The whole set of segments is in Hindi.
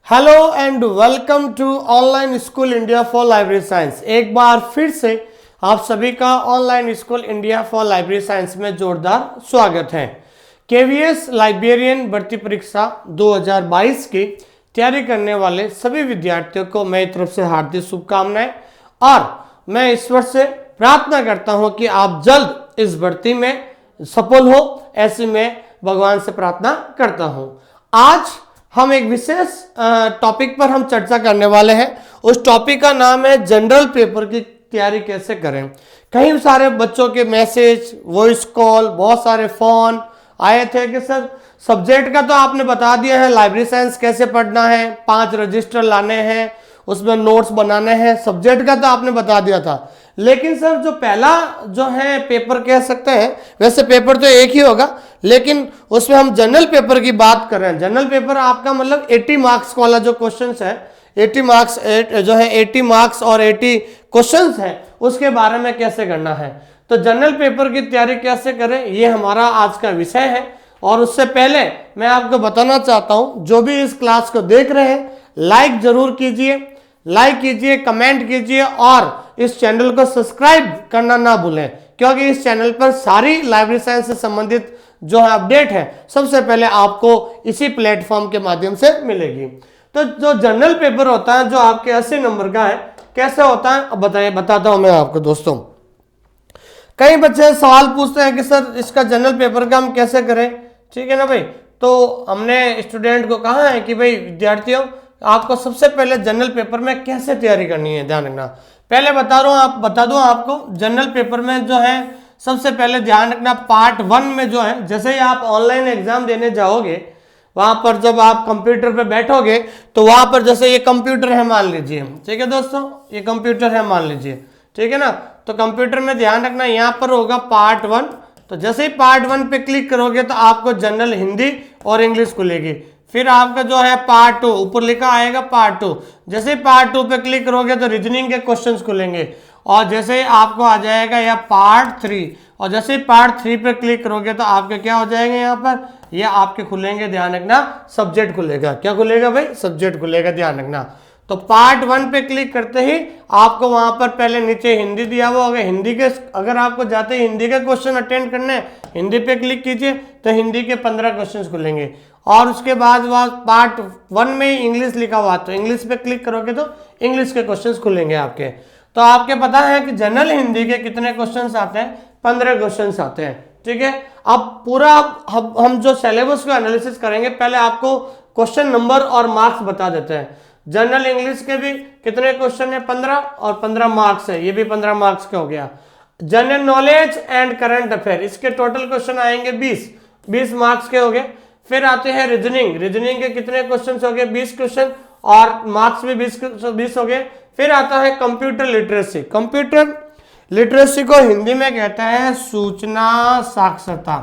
Hello and welcome to online school India for library science. एक बार फिर से आप सभी का online school India for library science में जोरदार स्वागत है। केवीएस लाइब्रेरियन भर्ती परीक्षा 2022 की तैयारी करने वाले सभी विद्यार्थियों को मेरी तरफ से हार्दिक शुभकामनाएं और मैं ईश्वर से प्रार्थना करता हूं कि आप जल्द इस भर्ती में सफल हो, ऐसी मैं भगवान से प्रार्थना करता हूं। आज हम एक विशेष टॉपिक पर हम चर्चा करने वाले हैं। उस टॉपिक का नाम है जनरल पेपर की तैयारी कैसे करें। कई सारे बच्चों के मैसेज, वॉइस कॉल, बहुत सारे फोन आए थे कि सर सब्जेक्ट का तो आपने बता दिया है, लाइब्रेरी साइंस कैसे पढ़ना है, 5 रजिस्टर लाने हैं, उसमें नोट्स बनाने हैं, सब्जेक्ट का तो आपने बता दिया था, लेकिन सर जो पहला जो है पेपर कह सकते हैं, वैसे पेपर तो एक ही होगा लेकिन उसमें हम जनरल पेपर की बात कर रहे हैं। जनरल पेपर आपका मतलब 80 मार्क्स वाला जो क्वेश्चंस है, 80 मार्क्स जो है 80 मार्क्स और 80 क्वेश्चंस है, उसके बारे में कैसे करना है। तो जनरल पेपर की तैयारी कैसे करें, ये हमारा आज का विषय है। और उससे पहले मैं आपको बताना चाहता हूं, जो भी इस क्लास को देख रहे हैं लाइक जरूर कीजिए, कमेंट कीजिए और इस चैनल को सब्सक्राइब करना ना भूलें, क्योंकि इस चैनल पर सारी लाइब्रेरी साइंस से संबंधित जो है अपडेट है सबसे पहले आपको इसी प्लेटफॉर्म के माध्यम से मिलेगी। तो जो जनरल पेपर होता है जो आपके 80 नंबर का है, कैसे होता है अब बताता हूं मैं आपको। दोस्तों, कई बच्चे सवाल पूछते हैं कि सर इसका जनरल पेपर का हम कैसे करें, ठीक है ना भाई। तो हमने स्टूडेंट को कहा है कि भाई विद्यार्थियों, आपको सबसे पहले जनरल पेपर में कैसे तैयारी करनी है, ध्यान रखना। पहले बता दूं आपको, जनरल पेपर में जो है सबसे पहले ध्यान रखना, पार्ट 1 में जो है, जैसे ही आप ऑनलाइन एग्जाम देने जाओगे, वहां पर जब आप कंप्यूटर पे बैठोगे तो वहां पर जैसे ये कंप्यूटर है मान लीजिए, ठीक है दोस्तों, ये कंप्यूटर है मान लीजिए, ठीक है ना। तो कंप्यूटर में ध्यान रखना यहाँ पर होगा पार्ट 1। तो जैसे ही पार्ट 1 पे क्लिक करोगे तो आपको जनरल हिंदी और इंग्लिश खुलेगी। फिर आपका जो है पार्ट 2, ऊपर लिखा आएगा पार्ट 2। जैसे ही पार्ट 2 पे क्लिक करोगे तो रीजनिंग के क्वेश्चंस खुलेंगे। और जैसे ही आपको आ जाएगा या पार्ट 3, और जैसे ही पार्ट 3 पे क्लिक करोगे तो आपके क्या हो जाएंगे, यहाँ पर ये आपके खुलेंगे, ध्यान रखना, सब्जेक्ट खुलेगा। क्या खुलेगा भाई? सब्जेक्ट खुलेगा, ध्यान रखना। तो पार्ट 1 पे क्लिक करते ही आपको वहां पर पहले नीचे हिंदी दिया हुआ होगा, हिंदी के अगर आपको जाते ही हिंदी के क्वेश्चन अटेंड करने हैं, हिंदी पे क्लिक कीजिए तो हिंदी के 15 क्वेश्चन खुलेंगे। और उसके बाद पार्ट 1 में इंग्लिश लिखा हुआ, तो इंग्लिश पे क्लिक करोगे तो इंग्लिश के क्वेश्चंस खुलेंगे आपके। तो आपके पता है कि जनरल हिंदी के कितने क्वेश्चंस आते हैं? 15 क्वेश्चंस आते हैं, ठीक है। अब पूरा हम जो सिलेबस को एनालिसिस करेंगे, पहले आपको क्वेश्चन नंबर और मार्क्स बता देते हैं। जनरल इंग्लिश के भी कितने क्वेश्चन है? 15 और 15 मार्क्स है, ये भी 15 मार्क्स का हो गया। General knowledge and current affair, इसके टोटल क्वेश्चन आएंगे 20 मार्क्स के हो गए। फिर आते हैं रीजनिंग के कितने क्वेश्चन हो गए? 20 क्वेश्चन और मार्क्स भी 20 हो गए। फिर आता है कंप्यूटर लिटरेसी को हिंदी में कहते हैं सूचना साक्षरता।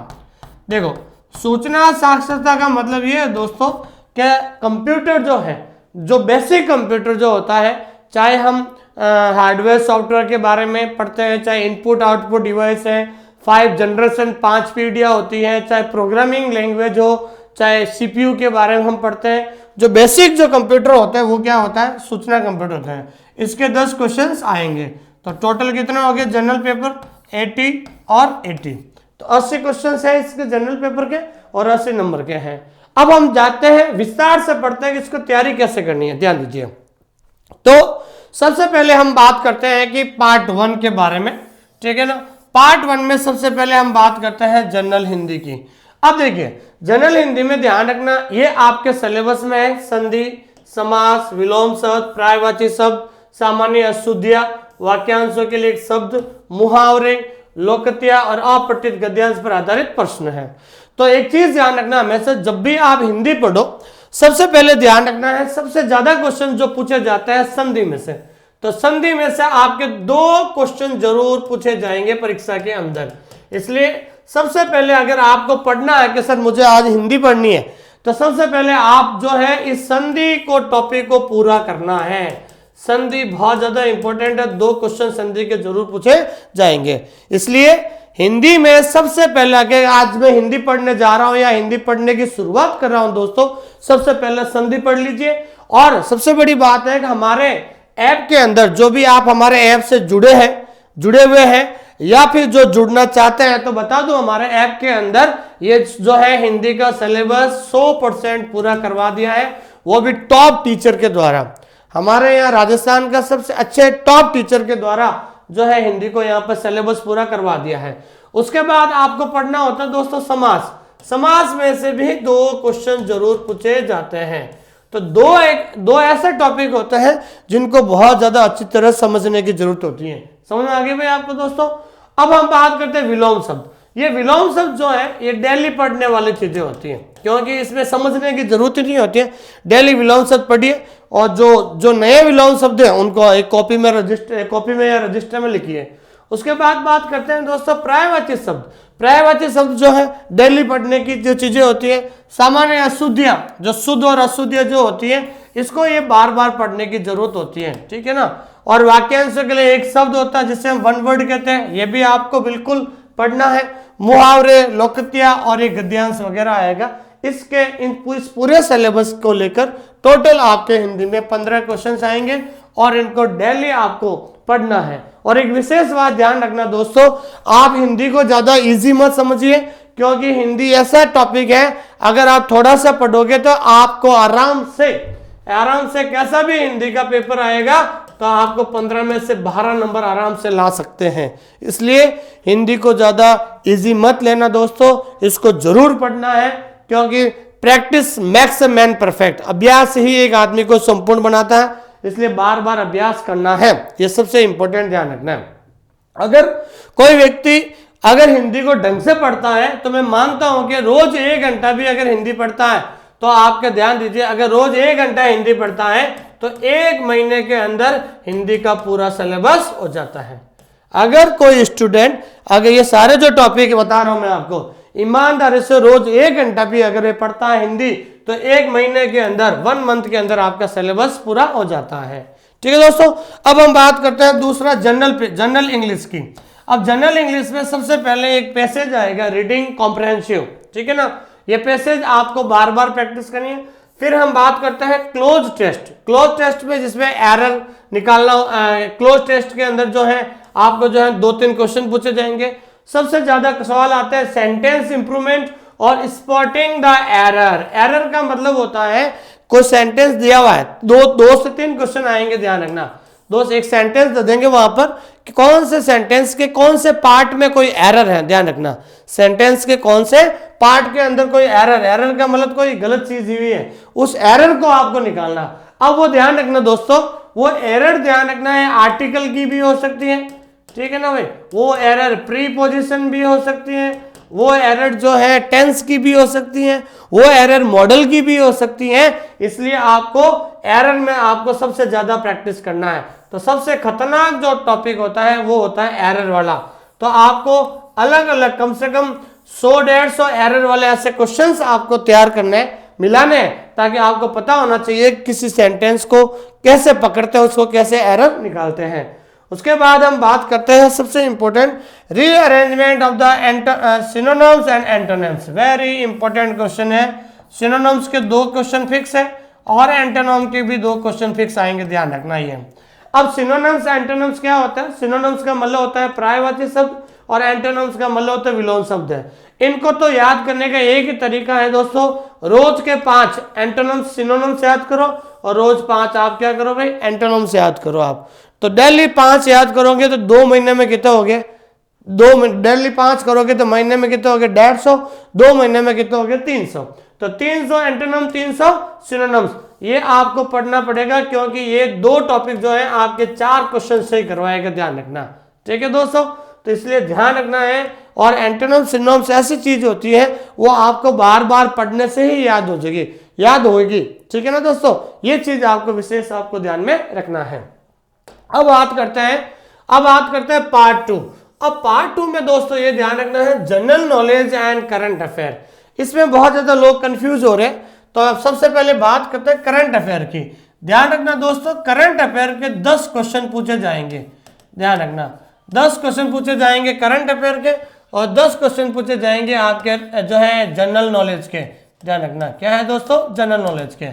देखो, सूचना साक्षरता का मतलब ये है दोस्तों कि कंप्यूटर जो है, जो बेसिक कंप्यूटर जो होता है, चाहे हम हार्डवेयर सॉफ्टवेयर के बारे में पढ़ते हैं, चाहे इनपुट आउटपुट डिवाइस है, 5 जनरेशन 5 पीढ़ियाँ होती हैं, चाहे प्रोग्रामिंग लैंग्वेज हो, चाहे सीपीयू के बारे में हम पढ़ते हैं, जो बेसिक जो कंप्यूटर होता है वो क्या होता है? सूचना कंप्यूटर होता है। इसके 10 क्वेश्चंस आएंगे। तो टोटल कितने हो गए जनरल पेपर? 80 और 80, तो 80 क्वेश्चंस है इसके जनरल पेपर के और 80 नंबर के हैं। अब हम जाते हैं विस्तार से पढ़ते हैं कि इसको तैयारी कैसे करनी है, ध्यान दीजिए। तो सबसे पहले हम बात करते हैं कि पार्ट 1 के बारे में, ठीक है ना। पार्ट 1 में सबसे पहले हम बात करते हैं जनरल हिंदी की। अब देखिए, जनरल हिंदी में ध्यान रखना, ये आपके सिलेबस में है संधि, समास, विलोम शब्द, पर्यायवाची शब्द, सामान्य अशुद्धियां, वाक्यांशों के लिए शब्द, मुहावरे, लोकतियां और अपठित गद्यांश पर आधारित प्रश्न है। तो एक चीज ध्यान रखना, हमेशा जब भी आप हिंदी पढ़ो सबसे पहले ध्यान रखना है, सबसे ज्यादा क्वेश्चन जो पूछे जाते हैं संधि में से। तो संधि में से आपके 2 क्वेश्चन जरूर पूछे जाएंगे परीक्षा के अंदर। इसलिए सबसे पहले अगर आपको पढ़ना है कि सर मुझे आज हिंदी पढ़नी है, तो सबसे पहले आप जो है इस संधि को टॉपिक को पूरा करना है। संधि बहुत ज्यादा इंपॉर्टेंट है, 2 क्वेश्चन संधि के जरूर पूछे जाएंगे। इसलिए हिंदी में सबसे पहले, अगर आज मैं हिंदी पढ़ने जा रहा हूं या हिंदी पढ़ने की शुरुआत कर रहा हूं दोस्तों, सबसे पहले संधि पढ़ लीजिए और सबसे बड़ी बात है कि हमारे ऐप के अंदर जो भी आप हमारे ऐप से जुड़े हुए हैं या फिर जो जुड़ना चाहते हैं, तो बता दूं हमारे ऐप के अंदर ये जो है हिंदी का सिलेबस 100% पूरा करवा दिया है, वो भी टॉप टीचर के द्वारा। हमारे यहाँ राजस्थान का सबसे अच्छे टॉप टीचर के द्वारा जो है हिंदी को यहाँ पर सिलेबस पूरा करवा दिया है। उसके बाद आपको पढ़ना होता है दोस्तों समास। समास में से भी 2 क्वेश्चन जरूर पूछे जाते हैं। तो दो ऐसे टॉपिक होते हैं जिनको बहुत ज्यादा अच्छी तरह समझने की जरूरत होती है। समझ में आ गई भाई आपको दोस्तों। अब हम बात करते हैं विलोम शब्द। ये विलोम शब्द जो है ये डेली पढ़ने वाली चीजें होती हैं, क्योंकि इसमें समझने की जरूरत ही नहीं होती है। डेली विलोम शब्द पढ़िए और जो नए विलोम शब्द हैं उनको एक कॉपी में या रजिस्टर में लिखिए। उसके बाद बात करते हैं दोस्तों पर्यायवाची शब्द। पर्यायवाची शब्द जो है डेली पढ़ने की जो चीजें होती है, सामान्य अशुद्धियां, जो शुद्ध और अशुद्धियां जो होती है, इसको ये बार बार पढ़ने की जरूरत होती है, ठीक है ना। और वाक्यांश के लिए एक शब्द होता है जिसे हम वन वर्ड कहते हैं, ये भी आपको बिल्कुल पढ़ना है। मुहावरे, लोकतियां और ये गद्यांश वगैरह आएगा। इस पूरे सिलेबस को लेकर टोटल आपके हिंदी में 15 क्वेश्चन आएंगे और इनको डेली आपको पढ़ना है। और एक विशेष बात ध्यान रखना दोस्तों, आप हिंदी को ज्यादा इजी मत समझिए, क्योंकि हिंदी ऐसा टॉपिक है अगर आप थोड़ा सा पढ़ोगे तो आपको आराम से कैसा भी हिंदी का पेपर आएगा तो आपको 15 में से 12 नंबर आराम से ला सकते हैं। इसलिए हिंदी को ज्यादा इजी मत लेना दोस्तों, इसको जरूर पढ़ना है, क्योंकि practice makes a man perfect. अभ्यास ही एक आदमी को संपूर्ण बनाता है, इसलिए बार बार अभ्यास करना है, ये सबसे इंपॉर्टेंट ध्यान रखना है। अगर कोई व्यक्ति अगर हिंदी को ढंग से पढ़ता है तो मैं मानता हूं कि रोज 1 घंटा भी अगर हिंदी पढ़ता है तो आपके ध्यान दीजिए, अगर रोज 1 घंटा हिंदी पढ़ता है तो 1 महीने के अंदर हिंदी का पूरा सिलेबस हो जाता है। अगर कोई स्टूडेंट अगर ये सारे जो टॉपिक बता रहा हूं मैं आपको, ईमानदारी से रोज 1 घंटा भी अगर ये पढ़ता है हिंदी तो 1 महीने के अंदर 1 मंथ के अंदर आपका सिलेबस पूरा हो जाता है। ठीक है दोस्तों। अब हम बात करते हैं दूसरा जनरल इंग्लिश की। अब जनरल इंग्लिश में सबसे पहले एक पैसेज आएगा रीडिंग कॉम्प्रहेंसिव, ठीक है ना। ये पैसेज आपको बार बार प्रैक्टिस करनी है। फिर हम बात करते हैं क्लोज टेस्ट में जिसमें एरर निकालना। क्लोज टेस्ट के अंदर जो है आपको जो है 2-3 क्वेश्चन पूछे जाएंगे। सबसे ज्यादा सवाल आते हैं सेंटेंस इंप्रूवमेंट और स्पॉटिंग द एरर का मतलब होता है कोई सेंटेंस दिया हुआ है, 2 से 3 क्वेश्चन आएंगे, ध्यान रखना। दोस्त एक सेंटेंस दे देंगे वहां पर कि कौन से सेंटेंस के कौन से पार्ट में कोई एरर है, ध्यान रखना। सेंटेंस के कौन से पार्ट के अंदर कोई एरर का मतलब कोई गलत चीज हुई है, उस एरर को आपको निकालना। अब वो ध्यान रखना दोस्तों, वो एरर ध्यान रखना है आर्टिकल की भी हो सकती है, ठीक है ना भाई। वो एरर प्रीपोजिशन भी हो सकती है, वो एरर जो है टेंस की भी हो सकती है, वो एरर मॉडल की भी हो सकती है। इसलिए आपको एरर में आपको सबसे ज्यादा प्रैक्टिस करना है। तो सबसे खतरनाक जो टॉपिक होता है वो होता है एरर वाला। तो आपको अलग अलग कम से कम 100-150 एरर वाले ऐसे क्वेश्चंस आपको तैयार करने मिलाने, ताकि आपको पता होना चाहिए किसी सेंटेंस को कैसे पकड़ते हैं, उसको कैसे एरर निकालते हैं। उसके बाद हम बात करते हैं सबसे important rearrangement of the synonyms and antonyms. Very important question है। सिनोनिम्स के 2 क्वेश्चन फिक्स है और एंटोनिम के भी 2 क्वेश्चन फिक्स आएंगे, ध्यान रखना ये। अब सिनोनिम्स एंटोनिम्स क्या होता है? सिनोनिम्स का मतलब होता है पर्यायवाची शब्द और एंटोनिम्स का मतलब होता है विलोम शब्द है। इनको तो याद करने का एक ही तरीका है दोस्तों, रोज के 5 एंटोनिम्स सिनोनिम्स याद करो और रोज 5 आप क्या करो भाई, एंटोनिम्स याद करो। आप तो डेली 5 याद करोगे तो 2 महीने में कितने हो गए, डेली 5 करोगे तो महीने में कितने हो गए 150, 2 महीने में कितने हो गए 300। तो 300 एंटोनिम 300 सिनोनिम्स, ये आपको पढ़ना पड़ेगा, क्योंकि ये 2 टॉपिक जो है आपके 4 क्वेश्चन से ही करवाएगा, ध्यान रखना। ठीक है दोस्तों, तो इसलिए ध्यान रखना है। और एंटोनिम सिनोनिम्स ऐसी चीज होती है वो आपको बार बार पढ़ने से ही याद होगी। ठीक है ना दोस्तों, ये चीज आपको विशेष आपको ध्यान में रखना है। अब बात करते हैं पार्ट 2। अब पार्ट 2 में दोस्तों ये ध्यान रखना है general knowledge and current affair. इसमें बहुत ज्यादा लोग कंफ्यूज हो रहे हैं, तो अब सबसे पहले बात करते हैं करंट अफेयर की। ध्यान रखना दोस्तों, करंट अफेयर के 10 क्वेश्चन पूछे जाएंगे, ध्यान रखना। 10 क्वेश्चन पूछे जाएंगे करंट अफेयर के और 10 क्वेश्चन पूछे जाएंगे आपके जो है जनरल नॉलेज के, ध्यान रखना। क्या है दोस्तों, जनरल नॉलेज के।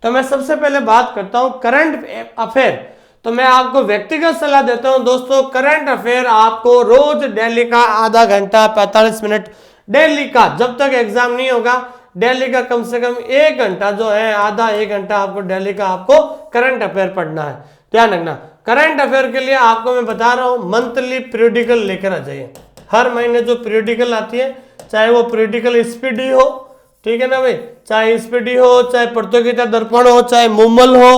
तो मैं सबसे पहले बात करता हूं करंट अफेयर। तो मैं आपको व्यक्तिगत सलाह देता हूं दोस्तों, करंट अफेयर आपको रोज डेली का आधा घंटा 45 मिनट डेली का, जब तक एग्जाम नहीं होगा डेली का कम से कम 1 घंटा जो है, आधा 1 घंटा आपको डेली का आपको करंट अफेयर पढ़ना है। ध्यान रखना, करंट अफेयर के लिए आपको मैं बता रहा हूं मंथली पीरियडिकल लेकर आ जाइए। हर महीने जो पीरियडिकल आती है, चाहे वो पीरियडिकल स्पीडी हो, ठीक है ना भाई, चाहे स्पीडी हो, चाहे प्रतियोगिता दर्पण हो, चाहे मुम्मल हो,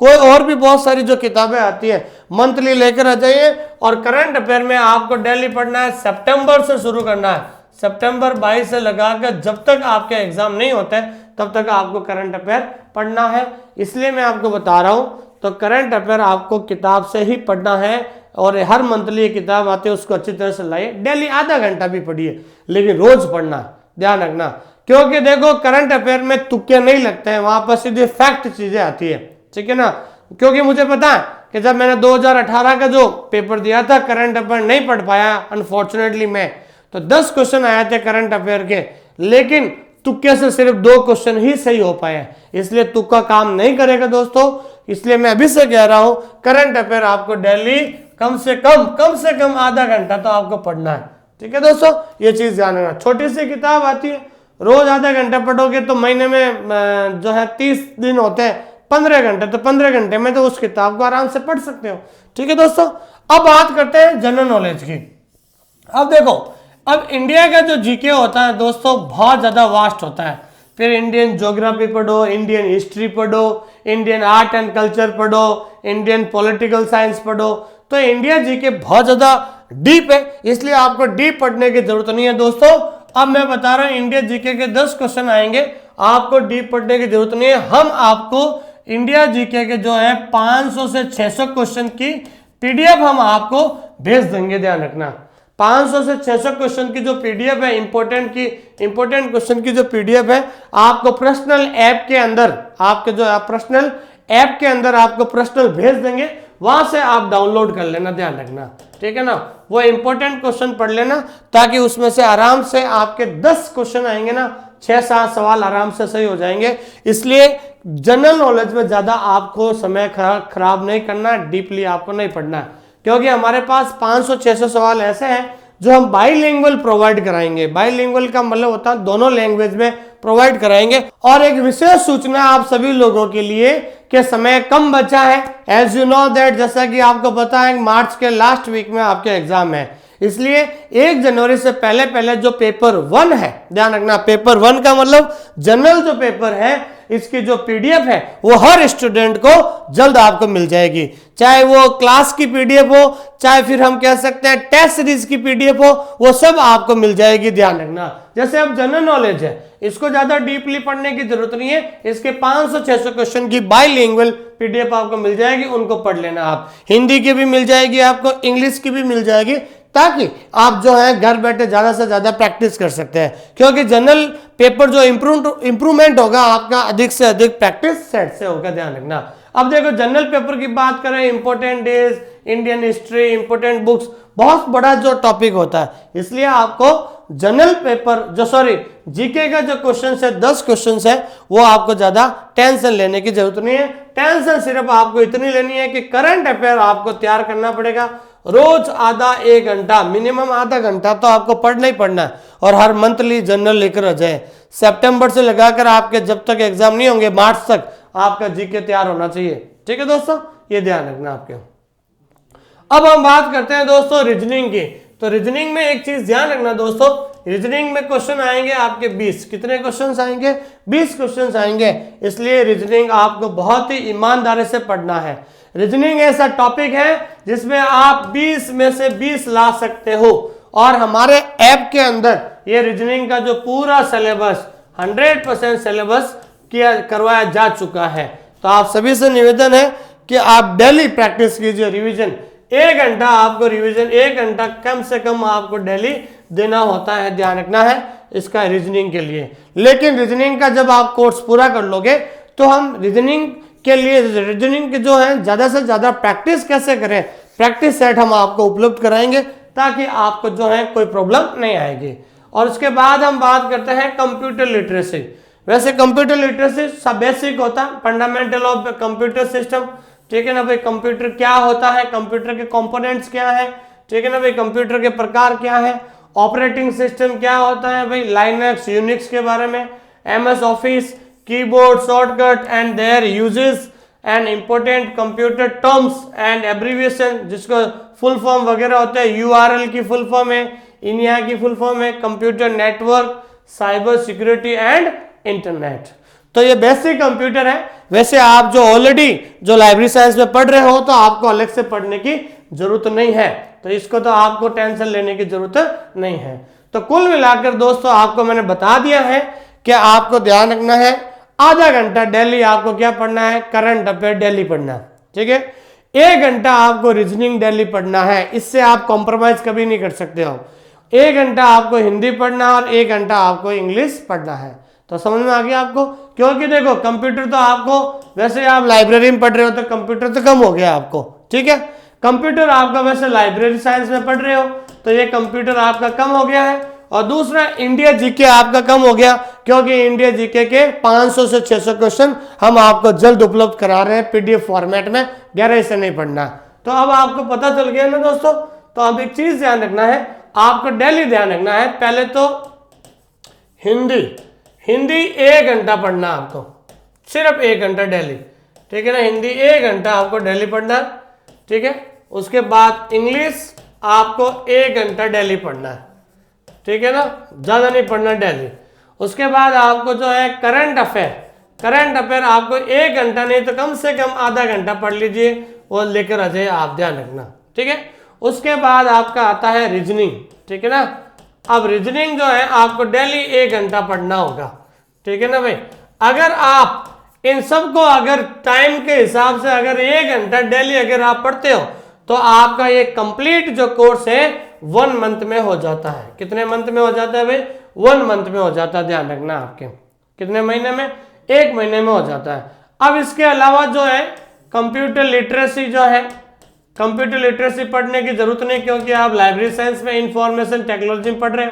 कोई और भी बहुत सारी जो किताबें आती है मंथली लेकर आ जाइए। और करंट अफेयर में आपको डेली पढ़ना है, सितंबर से शुरू करना है, सितंबर 22 से लगाकर जब तक आपके एग्जाम नहीं होते तब तक आपको करंट अफेयर पढ़ना है। इसलिए मैं आपको बता रहा हूं, तो करंट अफेयर आपको किताब से ही पढ़ना है और हर मंथली ये किताब आती है, उसको अच्छी तरह से लाइए, डेली आधा घंटा भी पढ़िए, लेकिन रोज पढ़ना, ध्यान रखना। क्योंकि देखो करंट अफेयर में तुक्के नहीं लगते हैं, वहां पर सीधे फैक्ट चीजें आती है, ठीक है ना। क्योंकि मुझे पता है कि जब मैंने 2018 का जो पेपर दिया था, करंट अफेयर नहीं पढ़ पाया अनफॉर्चुनेटली मैं, तो 10 क्वेश्चन आए थे करंट अफेयर के, लेकिन तुक्के से सिर्फ 2 क्वेश्चन ही सही हो पाए। इसलिए तुक्का काम नहीं करेगा दोस्तों। इसलिए मैं अभी से कह रहा हूं, करंट अफेयर आपको डेली कम से कम आधा घंटा तो आपको पढ़ना है, ठीक है दोस्तों, ये चीज ध्यान रखना। छोटी सी किताब आती है, रोज आधा घंटा पढ़ोगे तो महीने में जो है 30 दिन होते हैं, 15 घंटे, तो 15 घंटे में तो उस किताब को आराम से पढ़ सकते हो, ठीक है दोस्तों। अब बात करते हैं जनरल नॉलेज की। अब देखो, अब इंडिया का जो जीके होता है दोस्तों बहुत ज्यादा वास्ट होता है। फिर इंडियन ज्योग्राफी पढ़ो, इंडियन हिस्ट्री पढ़ो, इंडियन आर्ट एंड कल्चर पढ़ो, इंडियन पॉलिटिकल साइंस पढ़ो, तो इंडिया जीके बहुत ज्यादा डीप है, इसलिए आपको डीप पढ़ने की जरूरत नहीं है दोस्तों। अब मैं बता रहा हूं, इंडिया जीके के 10 क्वेश्चन आएंगे, आपको डीप पढ़ने की जरूरत नहीं है। हम आपको इंडिया जीके के जो है 500 से 600 क्वेश्चन की पीडीएफ हम आपको भेज देंगे, ध्यान रखना। 500 से 600 क्वेश्चन की जो पीडीएफ है, इंपॉर्टेंट क्वेश्चन की जो पीडीएफ है, आपको पर्सनल ऐप के अंदर, आपके जो पर्सनल ऐप के अंदर आपको पर्सनल भेज देंगे, वहां से आप डाउनलोड कर लेना, ध्यान रखना, ठीक है ना। वो इंपॉर्टेंट क्वेश्चन पढ़ लेना, ताकि उसमें से आराम से आपके 10 क्वेश्चन आएंगे ना, 6-7 सवाल आराम से सही हो जाएंगे। इसलिए जनरल नॉलेज में ज्यादा आपको समय खराब नहीं करना, डीपली आपको नहीं पढ़ना, क्योंकि हमारे पास 500-600 सवाल ऐसे हैं जो हम बाईलिंगुअल प्रोवाइड कराएंगे। बाईलिंगुअल का मतलब होता है दोनों लैंग्वेज में प्रोवाइड कराएंगे। और एक विशेष सूचना आप सभी लोगों के लिए कि समय कम बचा है, एज यू नो दैट, जैसा कि आपको पता है मार्च के लास्ट वीक में आपके एग्जाम है, इसलिए 1 जनवरी से पहले जो पेपर 1 है, ध्यान रखना, पेपर 1 का मतलब जनरल जो पेपर है, इसकी जो पीडीएफ है वो हर स्टूडेंट को जल्द आपको मिल जाएगी, चाहे वो क्लास की पीडीएफ हो, चाहे फिर हम कह सकते हैं टेस्ट सीरीज की पीडीएफ हो, वो सब आपको मिल जाएगी, ध्यान रखना। जैसे अब जनरल नॉलेज है, इसको ज्यादा डीपली पढ़ने की जरूरत नहीं है, इसके 500-600 क्वेश्चन की बाईलिंगुअल पीडीएफ आपको मिल जाएगी, उनको पढ़ लेना आप। हिंदी की भी मिल जाएगी आपको, इंग्लिश की भी मिल जाएगी, ताकि आप जो है घर बैठे ज्यादा से ज्यादा प्रैक्टिस कर सकते हैं। क्योंकि जनरल पेपर जो इंप्रूवमेंट होगा आपका, अधिक से अधिक प्रैक्टिस सेट से होगा, ध्यान रखना। अब देखो जनरल पेपर की बात करें, important days, Indian history, important books, बहुत बड़ा जो टॉपिक होता है, इसलिए आपको जनरल पेपर जो जीके का जो क्वेश्चन है, 10 क्वेश्चन है, वो आपको ज्यादा टेंशन लेने की जरूरत नहीं है। टेंशन सिर्फ आपको इतनी लेनी है कि करंट अफेयर आपको तैयार करना पड़ेगा, रोज आधा 1 घंटा, मिनिमम आधा घंटा तो आपको पढ़ना ही पढ़ना है, और हर मंथली जनरल लेकर आ जाए। सितंबर से लगाकर आपके जब तक एग्जाम नहीं होंगे, मार्च तक आपका जीके तैयार होना चाहिए, ठीक है दोस्तों, ये ध्यान रखना आपके। अब हम बात करते हैं दोस्तों रीजनिंग की। तो रीजनिंग में एक चीज ध्यान रखना दोस्तों, रीजनिंग में क्वेश्चन आएंगे आपके 20, कितने क्वेश्चन आएंगे? 20 क्वेश्चन आएंगे। इसलिए रीजनिंग आपको बहुत ही ईमानदारी से पढ़ना है। रीजनिंग ऐसा टॉपिक है जिसमें आप 20 में से 20 ला सकते हो, और हमारे ऐप के अंदर ये रीजनिंग का जो पूरा सिलेबस 100% सिलेबस करवाया जा चुका है। तो आप सभी से निवेदन है कि आप डेली प्रैक्टिस कीजिए, रिवीजन 1 घंटा आपको, रिवीजन 1 घंटा कम से कम आपको डेली देना होता है, ध्यान रखना है इसका रीजनिंग के लिए। लेकिन रीजनिंग का जब आप कोर्स पूरा कर लोगे तो हम रीजनिंग के लिए, रीजनिंग के जो है ज्यादा से ज्यादा प्रैक्टिस कैसे करें, प्रैक्टिस सेट हम आपको उपलब्ध कराएंगे, ताकि आपको जो है कोई प्रॉब्लम नहीं आएगी। और उसके बाद हम बात करते हैं कंप्यूटर लिटरेसी। वैसे कंप्यूटर लिटरेसी सब बेसिक होता है, फंडामेंटल ऑफ कंप्यूटर सिस्टम, ठीक है ना भाई। कंप्यूटर क्या होता है, कंप्यूटर के कंपोनेंट्स क्या है, ठीक है ना भाई। कंप्यूटर के प्रकार क्या है, ऑपरेटिंग सिस्टम क्या होता है भाई, लाइनक्स यूनिक्स के बारे में, MS office, keyboard shortcut and there uses and important computer terms and abbreviation, जिसको फुल फॉर्म वगैरह होते हैं। यूआरएल की फुल फॉर्म है, इनिया की फुल फॉर्म है, computer network, cyber security and internet. तो ये बेसिक कंप्यूटर है। वैसे आप जो ऑलरेडी जो लाइब्रेरी साइंस में पढ़ रहे हो तो आपको अलग से पढ़ने की जरूरत नहीं है, तो इसको तो आपको टेंशन लेने की जरूरत नहीं है। तो कुल मिलाकर दोस्तों आपको मैंने बता दिया है कि आपको ध्यान रखना है आधा घंटा डेली आपको क्या पढ़ना है, करंट अफेयर डेली पढ़ना है, ठीक है। 1 घंटा आपको रीजनिंग डेली पढ़ना है, इससे आप कॉम्प्रोमाइज कभी नहीं कर सकते हो। 1 घंटा आपको हिंदी पढ़ना है और 1 घंटा आपको इंग्लिश पढ़ना है। तो समझ में आ गया आपको, क्योंकि देखो कंप्यूटर तो आपको वैसे आप लाइब्रेरी में पढ़ रहे हो तो कंप्यूटर तो कम हो गया आपको, ठीक है। कंप्यूटर आपका वैसे लाइब्रेरी साइंस में पढ़ रहे हो तो ये कंप्यूटर आपका कम हो गया है। और दूसरा इंडिया जीके आपका कम हो गया, क्योंकि इंडिया जीके के 500 से 600 क्वेश्चन हम आपको जल्द उपलब्ध करा रहे हैं पीडीएफ फॉर्मेट में, गहराई से नहीं पढ़ना। तो अब आपको पता चल गया ना दोस्तों। तो अब एक चीज ध्यान रखना है, आपको डेली ध्यान रखना है, पहले तो हिंदी 1 घंटा पढ़ना आपको, सिर्फ 1 घंटा डेली, ठीक है ना। हिंदी 1 घंटा आपको डेली पढ़ना, ठीक है। उसके बाद इंग्लिश आपको 1 घंटा डेली पढ़ना है, ठीक है ना, ज्यादा नहीं पढ़ना डेली। उसके बाद आपको जो है करंट अफेयर आपको 1 घंटा नहीं तो कम से कम आधा घंटा पढ़ लीजिए, वो लेकर आ जाइए, आप ध्यान रखना, ठीक है। उसके बाद आपका आता है रीजनिंग, ठीक है ना। अब रीजनिंग जो है आपको डेली 1 घंटा पढ़ना होगा, ठीक है ना भाई। अगर आप इन सबको अगर टाइम के हिसाब से अगर 1 घंटा डेली अगर आप पढ़ते हो तो आपका ये कंप्लीट जो कोर्स है 1 मंथ में हो जाता है। कितने मंथ में हो जाता है भाई? 1 मंथ में हो जाता है, ध्यान रखना। आपके कितने महीने में? 1 महीने में हो जाता है। अब इसके अलावा जो है कंप्यूटर लिटरेसी जो है, कंप्यूटर लिटरेसी पढ़ने की जरूरत नहीं, क्योंकि आप लाइब्रेरी साइंस में इंफॉर्मेशन टेक्नोलॉजी में पढ़ रहे हो।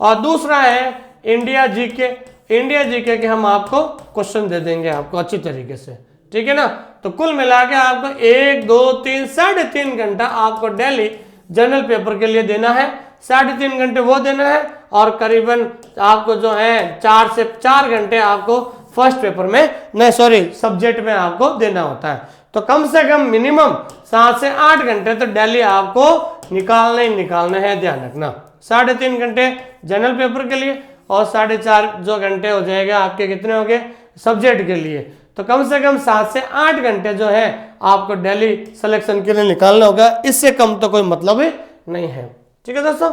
और दूसरा है इंडिया जीके के हम आपको क्वेश्चन दे देंगे आपको अच्छी तरीके से, ठीक है ना। तो कुल मिला के आपको 1, 2, 3, 3.5 घंटा आपको डेली जनरल पेपर के लिए देना है। 3.5 घंटे वो देना है और करीबन आपको जो है 4 से 4 घंटे आपको फर्स्ट पेपर में सब्जेक्ट में आपको देना होता है। तो कम से कम मिनिमम 7 से 8 घंटे तो डेली आपको निकालने हैं, ध्यान रखना। 3.5 घंटे जनरल पेपर के लिए और 4.5 जो घंटे हो जाएगा आपके कितने हो गए सब्जेक्ट के लिए। तो कम से कम 7 से 8 घंटे जो है आपको डेली सिलेक्शन के लिए निकालना होगा, इससे कम तो कोई मतलब ही नहीं है, ठीक है दोस्तों।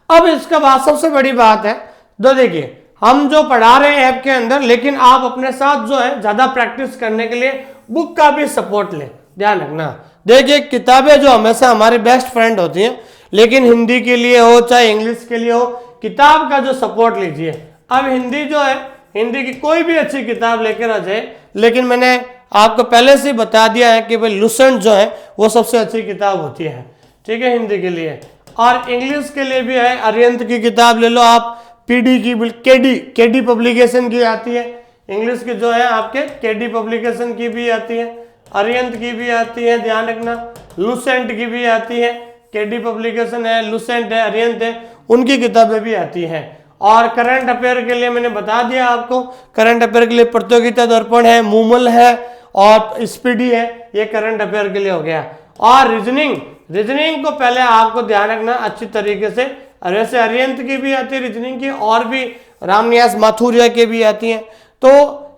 अब इसके बाद सबसे बड़ी बात है, तो देखिए हम जो पढ़ा रहे हैं ऐप के अंदर, लेकिन आप अपने साथ जो है ज्यादा प्रैक्टिस करने के लिए बुक का भी सपोर्ट लें, ध्यान रखना। देखिए किताबें जो हमेशा हमारी बेस्ट फ्रेंड होती हैं, लेकिन हिंदी के लिए हो चाहे इंग्लिश के लिए हो, किताब का जो सपोर्ट लीजिए। अब हिंदी जो है, हिंदी की कोई भी अच्छी किताब लेकर आ जाए, लेकिन मैंने आपको पहले से बता दिया है कि भाई लुसेंट जो है वो सबसे अच्छी किताब होती है, ठीक है, हिंदी के लिए। और इंग्लिश के लिए भी है, अरिहंत की किताब ले लो आप, पीडी की केडी पब्लिकेशन की आती है, इंग्लिश की जो है आपके केडी पब्लिकेशन की भी आती है, अरिहंत की भी आती है, ध्यान रखना। लुसेंट की भी आती है, केडी पब्लिकेशन है, लुसेंट है, अरिहंत है, उनकी किताबें भी आती हैं। और करंट अफेयर के लिए मैंने बता दिया आपको, करंट अफेयर के लिए प्रतियोगिता दर्पण है, मूमल है और स्पीडी है, ये करंट अफेयर के लिए हो गया। और रीजनिंग को पहले आपको ध्यान रखना अच्छी तरीके से। वैसे अरिहंत की भी आती है रीजनिंग की, और भी रामनिवास माथुरिया की भी आती है। तो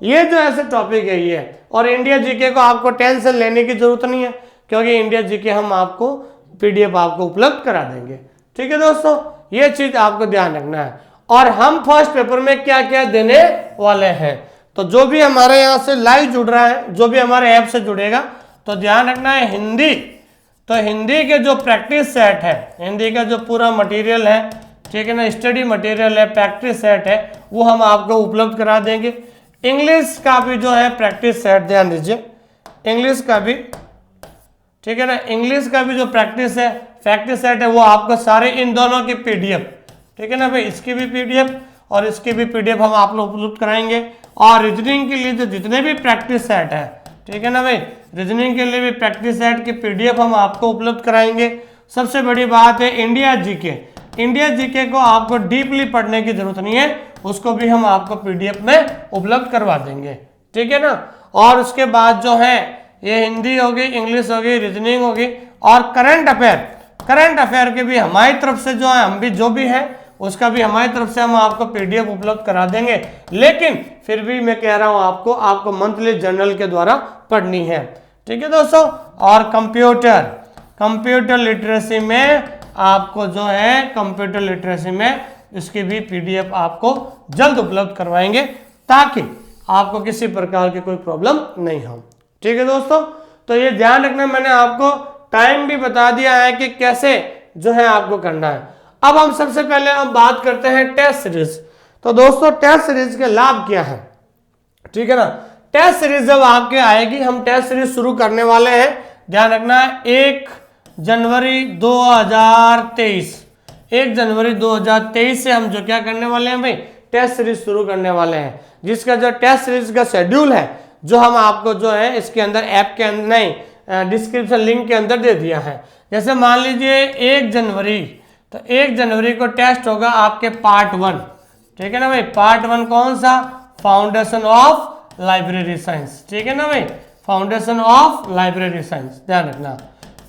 ये जो ऐसे टॉपिक है ये। और इंडिया जीके को आपको टेंशन लेने की जरूरत नहीं है, क्योंकि इंडिया जीके हम आपको पीडीएफ आपको उपलब्ध करा देंगे, ठीक है दोस्तों। ये चीज आपको ध्यान रखना है। और हम फर्स्ट पेपर में क्या क्या देने वाले हैं, तो जो भी हमारे यहाँ से लाइव जुड़ रहा है, जो भी हमारे ऐप से जुड़ेगा, तो ध्यान रखना है हिंदी, तो हिंदी के जो प्रैक्टिस सेट है, हिंदी का जो पूरा मटेरियल है, ठीक है ना, स्टडी मटेरियल है, प्रैक्टिस सेट है, वो हम आपको उपलब्ध करा देंगे। इंग्लिश का भी जो है प्रैक्टिस सेट, ध्यान दीजिए, इंग्लिश का भी, ठीक है ना, इंग्लिश का भी जो प्रैक्टिस सेट है वो आपको सारे इन दोनों की पीडीएफ, ठीक है ना भाई, इसकी भी पीडीएफ और इसकी भी पीडीएफ हम आप लोग उपलब्ध कराएंगे। और रीजनिंग के लिए जो जितने भी प्रैक्टिस सेट है, ठीक है ना भाई, रीजनिंग के लिए भी प्रैक्टिस सेट की पीडीएफ हम आपको उपलब्ध कराएंगे। सबसे बड़ी बात है इंडिया जीके, इंडिया जीके को आपको डीपली पढ़ने की जरूरत नहीं है, उसको भी हम आपको पीडीएफ में उपलब्ध करवा देंगे, ठीक है ना। और उसके बाद जो है ये हिंदी होगी, इंग्लिश होगी, रीजनिंग होगी और करंट अफेयर के भी हमारी तरफ से जो है, हम भी जो भी है उसका भी हमारी तरफ से हम आपको पीडीएफ उपलब्ध करा देंगे। लेकिन फिर भी मैं कह रहा हूं आपको मंथली जर्नल के द्वारा पढ़नी है, ठीक है दोस्तों। और कंप्यूटर लिटरेसी में आपको जो है, कंप्यूटर लिटरेसी में इसकी भी पीडीएफ आपको जल्द उपलब्ध करवाएंगे ताकि आपको किसी प्रकार की कोई प्रॉब्लम नहीं हो, ठीक है दोस्तों। तो ये ध्यान रखना, मैंने आपको टाइम भी बता दिया है कि कैसे जो है आपको करना है। अब हम सबसे पहले हम बात करते हैं टेस्ट सीरीज। तो दोस्तों टेस्ट सीरीज के लाभ क्या है, ठीक है ना। टेस्ट सीरीज जब आपके आएगी, हम टेस्ट सीरीज शुरू करने वाले हैं, ध्यान रखना है 1 जनवरी 2023, 1 जनवरी 2023 से हम जो क्या करने वाले हैं भाई, टेस्ट सीरीज शुरू करने वाले हैं, जिसका जो टेस्ट सीरीज का शेड्यूल है जो हम आपको जो है इसके अंदर ऐप के अंदर नहीं, डिस्क्रिप्शन लिंक के अंदर दे दिया है। जैसे मान लीजिए 1 जनवरी, तो 1 जनवरी को टेस्ट होगा आपके पार्ट 1, ठीक है ना भाई। पार्ट 1 कौन सा, फाउंडेशन ऑफ लाइब्रेरी साइंस, ठीक है ना भाई, फाउंडेशन ऑफ लाइब्रेरी साइंस, ध्यान रखना।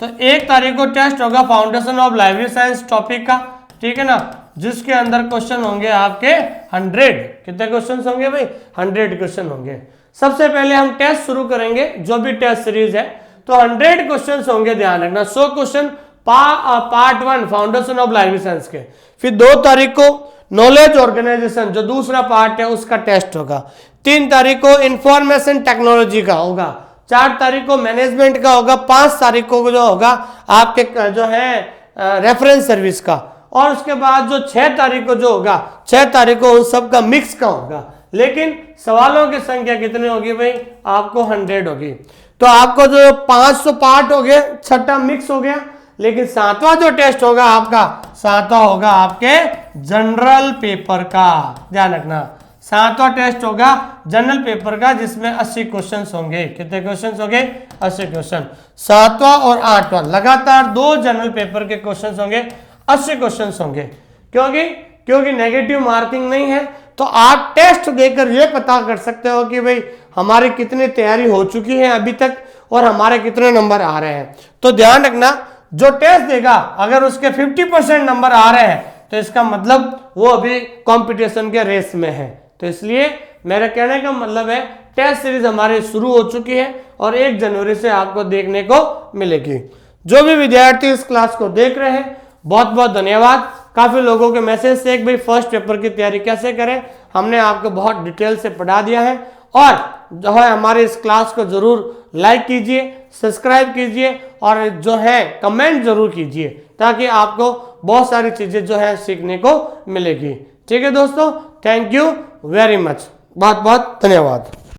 तो 1 तारीख को टेस्ट होगा foundation of library science topic का, ठीक है ना, जिसके अंदर क्वेश्चन होंगे आपके 100। कितने क्वेश्चन होंगे भाई, 100 क्वेश्चन होंगे। सबसे पहले हम टेस्ट शुरू करेंगे, जो भी टेस्ट सीरीज है, तो 100 क्वेश्चन होंगे, ध्यान रखना। 100 question part 1 foundation of library science के। फिर 2 तारीख को नॉलेज ऑर्गेनाइजेशन जो दूसरा पार्ट है उसका टेस्ट होगा। 3 तारीख को इंफॉर्मेशन टेक्नोलॉजी का होगा। 4 तारीख को मैनेजमेंट का होगा। 5 तारीख को जो होगा आपके जो है रेफरेंस सर्विस का। और उसके बाद जो 6 तारीख को जो होगा, 6 तारीख को उन सब का मिक्स का होगा। लेकिन सवालों की संख्या कितनी होगी भाई, आपको 100 होगी। तो आपको जो 500 पार्ट हो गए, 6ठा मिक्स हो गया। लेकिन 7वां जो टेस्ट होगा आपका, 7वां होगा आपके जनरल पेपर का, ध्यान रखना। 7वां टेस्ट होगा जनरल पेपर का, जिसमें 80 क्वेश्चन होंगे। कितने क्वेश्चन होंगे, 80 क्वेश्चन। 7वां और 8वां लगातार 2 जनरल पेपर के क्वेश्चन होंगे, 80 क्वेश्चन होंगे। क्योंकि नेगेटिव मार्किंग नहीं है, तो आप टेस्ट देकर ये पता कर सकते हो कि भाई हमारी कितनी तैयारी हो चुकी है अभी तक और हमारे कितने नंबर आ रहे हैं। तो ध्यान रखना, जो टेस्ट देगा अगर उसके 50% नंबर आ रहे हैं तो इसका मतलब वो अभी कंपटीशन के रेस में है। तो इसलिए मेरा कहने का मतलब है टेस्ट सीरीज हमारी शुरू हो चुकी है और 1 जनवरी से आपको देखने को मिलेगी। जो भी विद्यार्थी इस क्लास को देख रहे हैं, बहुत बहुत धन्यवाद। काफी लोगों के मैसेज से एक भाई फर्स्ट पेपर की तैयारी कैसे करें, हमने आपको बहुत डिटेल से पढ़ा दिया है। और जो है हमारे इस क्लास को जरूर लाइक कीजिए, सब्सक्राइब कीजिए और जो है कमेंट जरूर कीजिए, ताकि आपको बहुत सारी चीजें जो है सीखने को मिलेगी। ठीक है दोस्तों, थैंक यू वेरी मच, बहुत बहुत धन्यवाद।